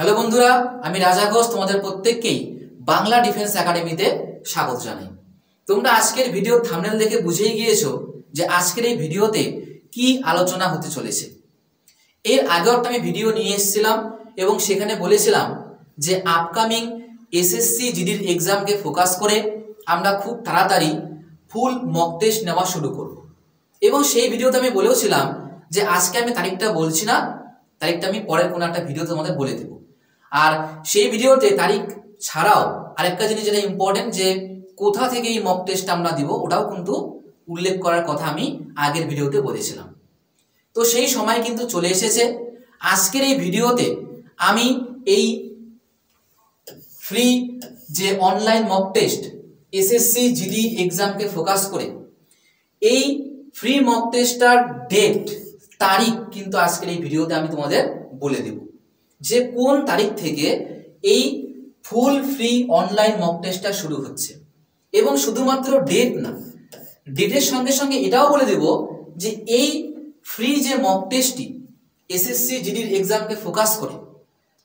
Hello বন্ধুরা, আমি রাজা ঘোষ তোমাদের প্রত্যেককেই বাংলা ডিফেন্স একাডেমিতে স্বাগত জানাই। তোমরা আজকের ভিডিও থাম্বনেল দেখে বুঝেই গিয়েছো যে আজকের এই ভিডিওতে কি আলোচনা হতে চলেছে। এর আগেও একটা আমি ভিডিও নিয়ে এসেছিলাম এবং সেখানে বলেছিলাম যে আপকামিং এসএসসি জিডির এক্সামকে ফোকাস করে আমরা খুব তাড়াতাড়ি ফুল মক টেস্ট নেওয়া শুরু করব। এবং সেই ভিডিওতে আমি বলেওছিলাম যে আজকে আমি তারিখটা বলছি না, তারিখটা আমি পরের কোনো একটা ভিডিওতে তোমাদের বলে দেব। আর সেই ভিডিওতে তারিখ ছাড়াও আরেকটা জিনিস যেটা ইম্পর্টেন্ট, যে কোথা থেকে এই মক টেস্ট আমরা দিব ওটাও কিন্তু উল্লেখ করার কথা আমি আগের ভিডিওতে বলেছিলাম। তো সেই সময় কিন্তু চলে এসেছে। আজকের এই ভিডিওতে আমি এই ফ্রি যে online mock test SSC GD এক্সামকে ফোকাস করে এই ফ্রি মক টেস্টটার ডেট, তারিখ কিন্তু আজকের এই ভিডিওতে আমি তোমাদের বলে দেব যে কোন তারিখ থেকে এই ফুল ফ্রি অনলাইন মক টেস্টটা শুরু হচ্ছে। এবং শুধুমাত্র ডেট না, ডেটের সঙ্গে সঙ্গে এটাও বলে দেব যে এই ফ্রি যে মক টেস্টটি এসএসসি জিডির এক্সামকে ফোকাস করে,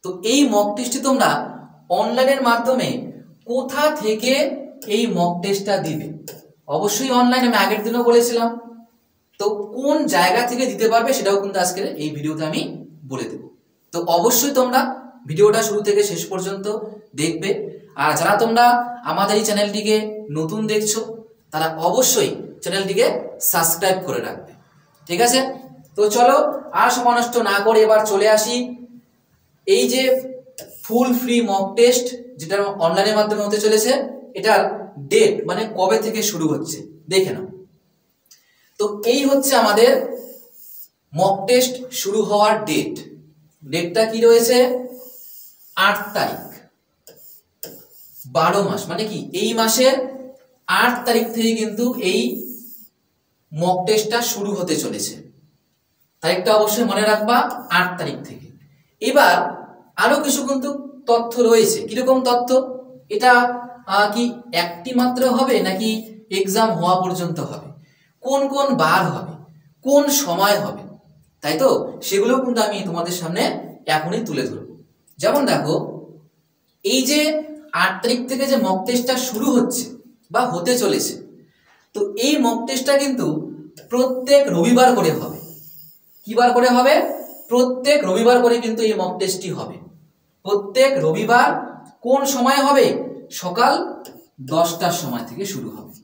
তো এই মক টেস্টটি তোমরা অনলাইনের মাধ্যমে কোথা থেকে এই মক টেস্টটা দিবে। অবশ্যই অনলাইন, আমি আগের দিনও বলেছিলাম। তো কোন জায়গা থেকে দিতে পারবে সেটাও কিন্তু আজকের এই ভিডিওতে আমি বলে দেব। তো অবশ্যই তোমরা ভিডিওটা শুরু থেকে শেষ পর্যন্ত দেখবে। আর যারা তোমরা আমাদের এই চ্যানেলটিকে নতুন দেখছো তারা অবশ্যই চ্যানেলটিকে সাবস্ক্রাইব করে রাখবে, ঠিক আছে? তো চলো আর সময় নষ্ট না করে এবার চলে আসি এই যে ফুল ফ্রি মক টেস্ট যেটা অনলাইনের মাধ্যমে হতে চলেছে, এটার ডেট মানে কবে থেকে শুরু হচ্ছে দেখে নাও। তো এই হচ্ছে আমাদের মক টেস্ট শুরু হওয়ার ডেট। ডেটটা কি রয়েছে? 8 তারিখ, 12 মাস, মানে কি এই মাসের 8 তারিখ থেকে কিন্তু এই মক টেস্টটা শুরু হতে চলেছে। তারিখটা অবশ্যই মনে রাখবা, 8 তারিখ থেকে। এবার আরো কিছু কিন্তু তথ্য রয়েছে। কিরকম তথ্য? এটা কি একটি মাত্র হবে নাকি এক্সাম হওয়া পর্যন্ত হবে, কোন কোন বার হবে, কোন সময় হবে, তাই তো সেগুলো কিন্তু আমি তোমাদের সামনে এখনই তুলে ধরবো। যেমন দেখো, এই যে 8 তারিখ থেকে যে মক টেস্টটা শুরু হচ্ছে বা হতে চলেছে, তো এই মক টেস্টটা কিন্তু প্রত্যেক রবিবার করে হবে। কি বার করে হবে? প্রত্যেক রবিবার করে কিন্তু এই মক টেস্টটি হবে। প্রত্যেক রবিবার কোন সময় হবে? সকাল 10টার সময় থেকে শুরু হবে,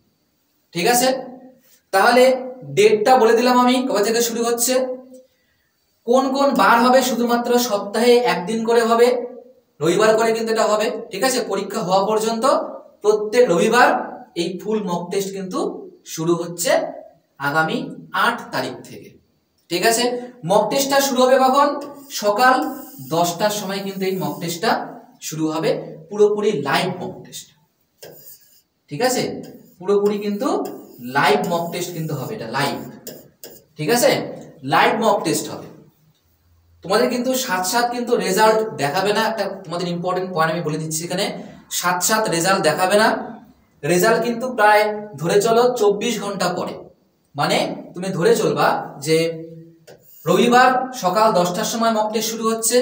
ঠিক আছে? তাহলে ডেটটা বলে দিলাম আমি, কবে থেকে শুরু হচ্ছে, কোন কোন বার হবে, শুধুমাত্র সপ্তাহে একদিন করে হবে, রবিবার করে কিন্তু এটা হবে, ঠিক আছে? পরীক্ষা হওয়া পর্যন্ত প্রত্যেক রবিবার এই ফুল মক টেস্ট কিন্তু শুরু হচ্ছে আগামী 8 তারিখ থেকে, ঠিক আছে? মক টেস্টটা শুরু হবে কখন? সকাল 10টার সময় কিন্তু এই মক টেস্টটা শুরু হবে। পুরোপুরি লাইভ মক টেস্ট, ঠিক আছে? পুরোপুরি কিন্তু লাইভ মক টেস্ট কিন্তু হবে, এটা লাইভ, ঠিক আছে? লাইভ মক টেস্ট হবে। তোমাদের কিন্তু সাথে কিন্তু রেজাল্ট দেখাবে না। একটা তোমাদের ইম্পর্টেন্ট পয়েন্ট আমি বলে দিচ্ছি এখানে, সাথে রেজাল্ট দেখাবে না। রেজাল্ট কিন্তু প্রায় ধরে চলো 24 ঘন্টা পরে। মানে তুমি ধরে চলবা যে রবিবার সকাল 10টার সময় মক টেস্ট শুরু হচ্ছে,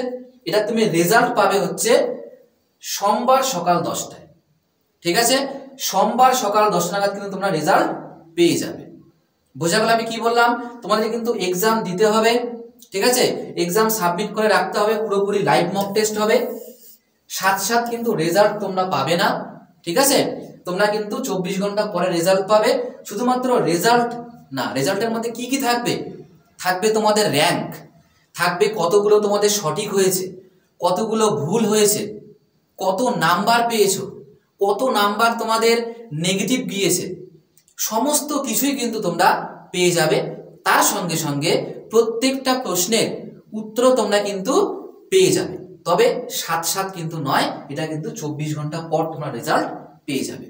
এটা তুমি রেজাল্ট পাবে হচ্ছে সোমবার সকাল 10টায়, ঠিক আছে? সোমবার সকাল 10টা নাগাদ কিন্তু তোমরা রেজাল্ট পেয়ে যাবে। বোঝা গেল আমি কি বললাম? তোমাদের কিন্তু এক্সাম দিতে হবে, ঠিক আছে? এক্সাম সাবমিট করে রাখতে হবে, পুরোপুরি লাইভ মক টেস্ট হবে। সাথে কিন্তু রেজাল্ট তোমরা পাবে না, ঠিক আছে? তোমরা কিন্তু 24 ঘন্টা পরে রেজাল্ট পাবে। শুধুমাত্র রেজাল্ট না, রেজাল্টের মধ্যে কি কি থাকবে? থাকবে তোমাদের র্যাঙ্ক, থাকবে কতগুলো তোমাদের সঠিক হয়েছে, কতগুলো ভুল হয়েছে, কত নাম্বার পেয়েছো, কত নাম্বার তোমাদের নেগেটিভ গিয়েছে, সমস্ত কিছুই কিন্তু তোমরা পেয়ে যাবে। তার সঙ্গে সঙ্গে প্রত্যেকটা প্রশ্নের উত্তর তোমরা কিন্তু পেয়ে যাবে। তবে সাথে কিন্তু নয়, এটা কিন্তু 24 ঘন্টা পর তোমরা রেজাল্ট পেয়ে যাবে।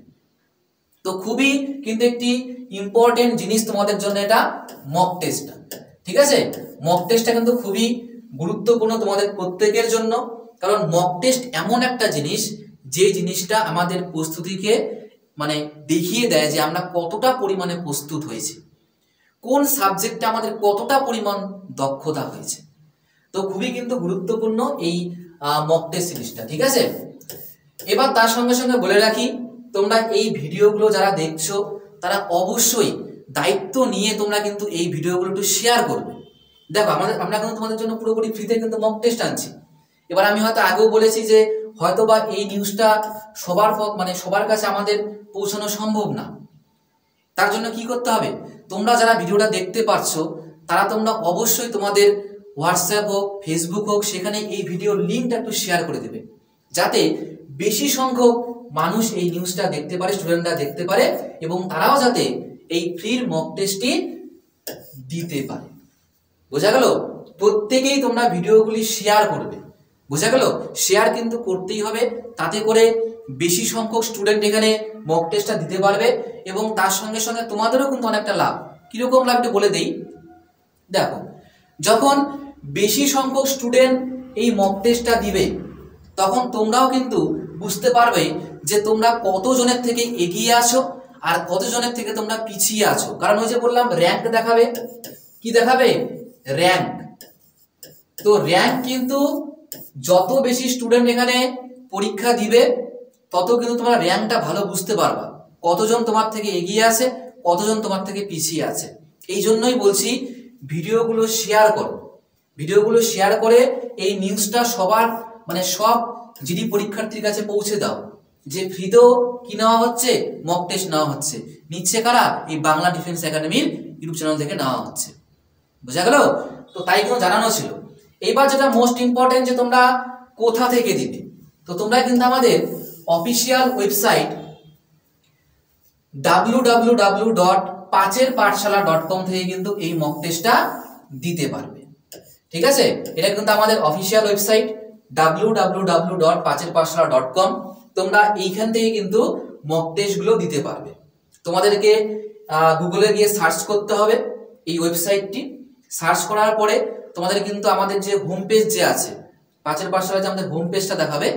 তো খুবই কিন্তু একটি ইম্পর্টেন্ট জিনিস তোমাদের জন্য এটা মক টেস্টটা, ঠিক আছে? মক টেস্টটা কিন্তু খুবই গুরুত্বপূর্ণ তোমাদের প্রত্যেকের জন্য। কারণ মক টেস্ট এমন একটা জিনিস, যে জিনিসটা আমাদের প্রস্তুতিকে মানে দেখিয়ে দেয় যে আমরা কতটা পরিমাণে প্রস্তুত হয়েছি, কোন সাবজেক্টে আমাদের কতটা পরিমাণ দক্ষতা হয়েছে। তো খুবই কিন্তু গুরুত্বপূর্ণ এই মক টেস্ট সিরিজটা, ঠিক আছে। এবার তার সঙ্গে সঙ্গে বলে রাখি, তোমরা এই ভিডিওগুলো যারা দেখছো তারা অবশ্যই দায়িত্ব নিয়ে তোমরা কিন্তু এই ভিডিওগুলো একটু শেয়ার করবে। দেখো আমরা কিন্তু তোমাদের জন্য পুরোপুরি ফ্রিতে কিন্তু মক টেস্ট আনছি। এবার আমি হয়তো আগেও বলেছি যে হয়তোবা এই নিউজটা সবার কাছে আমাদের পৌঁছানো সম্ভব না। তার জন্য কি করতে হবে, তোমরা যারা ভিডিওটা দেখতে পারছো তারা তোমরা অবশ্যই তোমাদের হোয়াটসঅ্যাপ হোক, ফেসবুক হোক, সেখানে এই ভিডিওর লিঙ্কটা একটু শেয়ার করে দেবে, যাতে বেশি সংখ্যক মানুষ এই নিউজটা দেখতে পারে, স্টুডেন্টরা দেখতে পারে, এবং তারাও যাতে এই ফ্রির মক টেস্টটি দিতে পারে। বোঝা গেল? প্রত্যেকেই তোমরা ভিডিওগুলি শেয়ার করবে। বোঝা গেল? শেয়ার কিন্তু করতেই হবে, তাতে করে বেশি সংখ্যক স্টুডেন্ট এখানে মক টেস্টটা দিতে পারবে, এবং তার সঙ্গে সঙ্গে তোমাদেরও কিন্তু অনেকটা লাভ। কিরকম লাভ একটু বলে দেই। দেখো, যখন বেশি সংখ্যক স্টুডেন্ট এই মক টেস্টটা দিবে, তখন তোমরাও কিন্তু বুঝতে পারবে যে তোমরা কতজনের থেকে এগিয়ে আছো আর কতজনের থেকে তোমরা পিছিয়ে আছো। কারণ ওই যে বললাম র্যাঙ্ক দেখাবে, কি দেখাবে? র্যাঙ্ক। তো র্যাঙ্ক কিন্তু যত বেশি স্টুডেন্ট এখানে পরীক্ষা দিবে তত কিন্তু তোমরা র্যাঙ্কটা ভালো বুঝতে পারবা, কতজন তোমার থেকে এগিয়ে আছে, কতজন তোমার থেকে পিছিয়ে আছে। এই জন্যই বলছি ভিডিওগুলো শেয়ার করো, ভিডিওগুলো শেয়ার করে এই নিউজটা সব জিডি পরীক্ষার্থীর কাছে পৌঁছে দাও যে ফ্রিতেও কি নেওয়া হচ্ছে, মক টেস্ট নেওয়া হচ্ছে। নিচ্ছে কারা? এই বাংলা ডিফেন্স একাডেমির ইউটিউব চ্যানেল থেকে নেওয়া হচ্ছে। বোঝা গেল? তো তাই কিন্তু জানানো ছিল। এইবার যেটা মোস্ট ইম্পর্টেন্ট, যে তোমরা কোথা থেকে দিবে। তো তোমরা কিন্তু আমাদের অফিসিয়াল ওয়েবসাইট www.pacherpathshala.com থেকে কিন্তু এই মক টেস্টটা দিতে পারবে, ঠিক আছে। এটা কিন্তু আমাদের অফিসিয়াল ওয়েবসাইট www.pacherpathshala.com। তোমরা এইখান থেকে কিন্তু মক টেস্টগুলো দিতে পারবে। তোমাদেরকে গুগলে গিয়ে সার্চ করতে হবে এই ওয়েবসাইটটি। সার্চ করার পরে তোমাদের কিন্তু আমাদের যে হোম পেজ যে আছে, পাঁচের পাঠশালা যে আমাদের হোম পেজটা দেখাবে,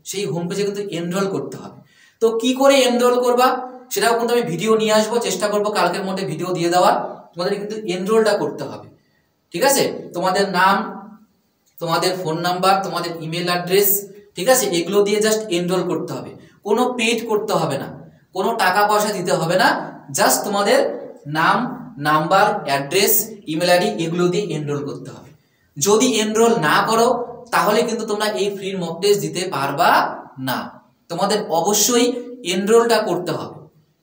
সেই হোম পেজে কিন্তু এনরোল করতে হবে। তো কি করে এনরোল করবা সেটাও কিন্তু আমি ভিডিও নিয়ে আসবো, চেষ্টা করবো কালকের মধ্যে ভিডিও দিয়ে দেওয়ার। তোমাদের কিন্তু এনরোলটা করতে হবে, ঠিক আছে। তোমাদের নাম, তোমাদের ফোন নাম্বার, তোমাদের ইমেল অ্যাড্রেস, ঠিক আছে, এগুলো দিয়ে জাস্ট এনরোল করতে হবে। কোনো পেড করতে হবে না, কোনো টাকা পয়সা দিতে হবে না, জাস্ট তোমাদের নাম, নাম্বার, অ্যাড্রেস, ইমেল আইডি এগুলো দিয়ে এনরোল করতে হবে। যদি এনরোল না করো তাহলে কিন্তু তোমরা এই ফ্রি মক টেস্ট দিতে পারবা না। তোমাদের অবশ্যই এনরোলটা করতে হবে,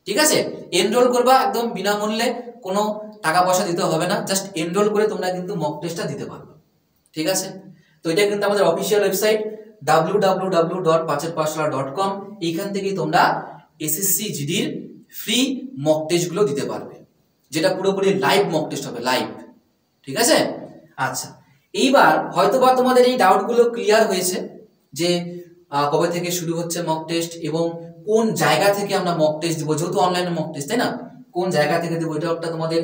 ঠিক আছে। এনরোল করবা একদম বিনামূল্যে, কোনো টাকা পয়সা দিতে হবে না, জাস্ট এনরোল করে তোমরা কিন্তু মক টেস্টটা দিতে পারবে, ঠিক আছে। তো এটা কিন্তু আমাদের অফিসিয়াল ওয়েবসাইট www.pacherpathshala.com। এইখান থেকেই তোমরা এসএসসি জিডির ফ্রি মক টেস্টগুলো দিতে পারবে, যেটা পুরোপুরি লাইভ মক টেস্ট হবে, লাইভ, ঠিক আছে। আচ্ছা, এইবার হয়তোবা তোমাদের এই ডাউটগুলো ক্লিয়ার হয়েছে যে কবে থেকে শুরু হচ্ছে মক টেস্ট এবং কোন জায়গা থেকে আমরা মক টেস্ট দিব, যেহেতু অনলাইনে মক টেস্ট, তাই না, কোন জায়গা থেকে দেবো, এটা একটা তোমাদের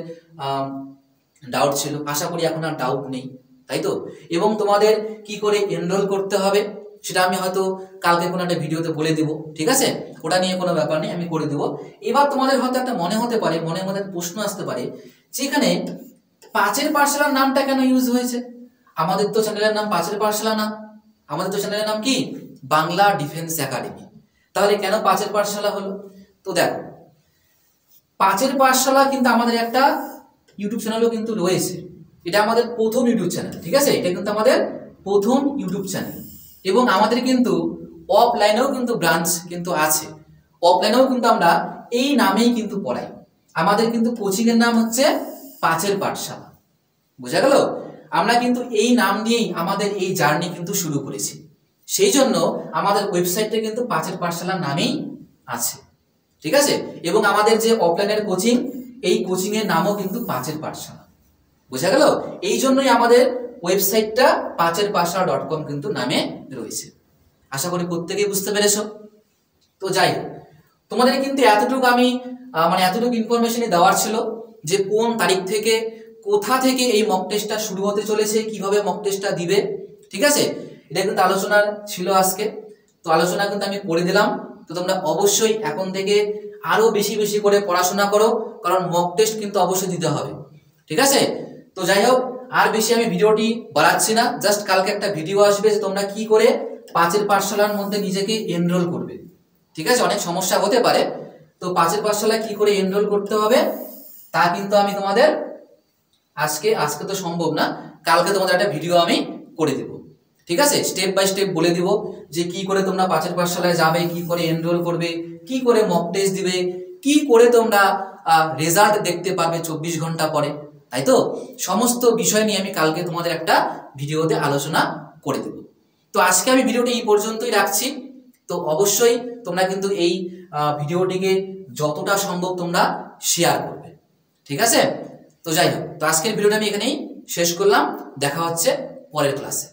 ডাউট ছিল। আশা করি এখন আর ডাউট নেই, তাই তো। এবং তোমাদের কি করে এনরোল করতে হবে সেটা আমি হয়তো কালকে কোনো একটা ভিডিওতে বলে দিব, ঠিক আছে। ওটা নিয়ে কোনো ব্যাপার নেই, আমি করে দেব। এবার তোমাদের হয়তো একটা মনে হতে পারে, মনের মধ্যে প্রশ্ন আসতে পারে, যেখানে পাঁচের পাঠশালার নামটা কেন ইউজ হয়েছে? আমাদের তো চ্যানেলের নাম পাঁচের পাঠশালা না, আমাদের তো চ্যানেলের নাম কি বাংলা ডিফেন্স একাডেমি। তাহলে কেন পাঁচের পাঠশালা হলো? তো দেখো, পাঁচের পাঠশালা কিন্তু আমাদের একটা ইউটিউব চ্যানেলও কিন্তু রয়েছে। এটা আমাদের প্রথম ইউটিউব চ্যানেল, ঠিক আছে। এটা কিন্তু আমাদের প্রথম ইউটিউব চ্যানেল, এবং আমাদের কিন্তু অফলাইনেও কিন্তু ব্রাঞ্চ কিন্তু আছে। অফলাইনেও কিন্তু আমরা এই নামেই কিন্তু পড়াই। আমাদের কিন্তু কোচিং এর নাম হচ্ছে পাঁচের পাঠশালা। বোঝা গেল? আমরা কিন্তু এই নাম দিয়েই আমাদের এই জার্নি কিন্তু শুরু করেছি। সেই জন্য আমাদের ওয়েবসাইটটা কিন্তু পাঁচের পাঠশালা নামেই আছে, ঠিক আছে। এবং আমাদের যে অফলাইনের কোচিং, এই কোচিং এর নামও কিন্তু পাঁচের পাঠশালা। বোঝা গেল? এই জন্যই আমাদের ওয়েবসাইটটা pacherpathshala.com কিন্তু নামে রয়েছে। আশা করি প্রত্যেকেই বুঝতে পেরেছো। তো যাই হোক, তোমাদের কিন্তু এতটুকু আমি এতটুকু ইনফরমেশনই দেওয়ার ছিল যে কোন তারিখ থেকে, কোথা থেকে এই মক টেস্টটা শুরু হতে চলেছে, কিভাবে মক টেস্টটা দিবে, ঠিক আছে। এটা কিন্তু আলোচনা ছিল আজকে, তো আলোচনা কিন্তু আমি করে দিলাম। তো তোমরা অবশ্যই এখন থেকে আরো বেশি বেশি করে পড়াশোনা করো, কারণ মক টেস্ট কিন্তু অবশ্যই দিতে হবে, ঠিক আছে। তো যাই হোক, আর বেশি আমি ভিডিওটি বাড়াচ্ছি না, জাস্ট কালকে একটা ভিডিও আসবে যে তোমরা কি করে 5 পাঠশালার মধ্যে নিজেকে এনরোল করবে। ঠিক আছে, অনেক সমস্যা হতে পারে, তো 5 পাঠশালায় কি করে এনরোল করতে হবে তা কিন্তু আমি তোমাদের আজকে তো সম্ভব না, কালকে তোমাদের একটা ভিডিও আমি করে দেব। ঠিক আছে, স্টেপ বাই স্টেপ বলে দিব যে কি করে তোমরা 5 পাঠশালায় যাবে, কি করে এনরোল করবে, কি করে মক টেস্ট দিবে, কি করে তোমরা রেজাল্ট দেখতে পাবে 24 ঘন্টা পরে। তাই তো সমস্ত বিষয় নিয়ে আমি কালকে তোমাদের একটা ভিডিওতে আলোচনা করে দেব। তো আজকে আমি ভিডিওটি এই পর্যন্তই রাখছি। তো অবশ্যই তোমরা কিন্তু এই ভিডিওটিকে যতটা সম্ভব তোমরা শেয়ার করবে। ঠিক আছে, তো যাই হোক, তো আজকের ভিডিওটা আমি এখানেই শেষ করলাম। দেখা হচ্ছে পরের ক্লাসে।